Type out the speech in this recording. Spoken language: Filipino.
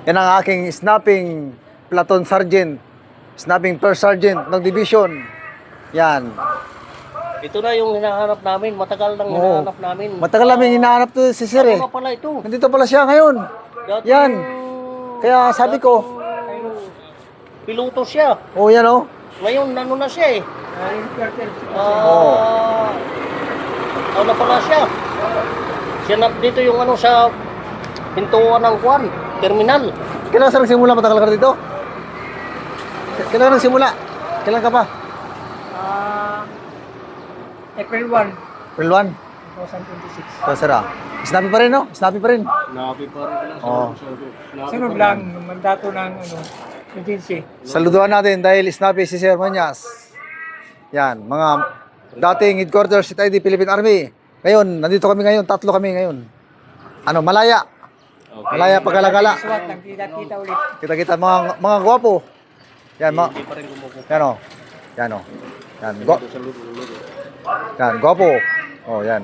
Yan ang aking snapping platoon sergeant. Snapping first sergeant ng division. Yan. Ito na yung hinahanap namin. Matagal nang Oo. hinahanap namin. Matagal namin hinahanap to si Sir eh. Ano nga pala ito? Nandito pala siya ngayon. Dating- Yan. Kaya sabi ko, piloto siya. oh yan oh. Ngayon, ano na siya eh. Oo. Ano pala siya? Siya na dito yung ano sa pintuan ng Kwan, terminal. Kailan ka nagsimula? Matagal ka na dito? Kailan ka nagsimula? Kailan ka pa? April 1, April 1? 2026. So, Sir ah. Snappy pa rin no? Snappy pa rin. Nabi pa rin lang Oo. Sunod lang, mandato ng agency. Saluduhan natin dahil snappy si Sir Manyas. Yan, mga dating headquarters sa ID Philippine Army. Ngayon, nandito kami ngayon, 3 kami ngayon. Ano, Malaya. Malaya pagkalagala. SWAT, nagkita-kita ulit. Kita-kita mga gwapo. Yan, Hindi pa rin gumupo. yan o. Yan o. Yan, gwapo. Oh, yan.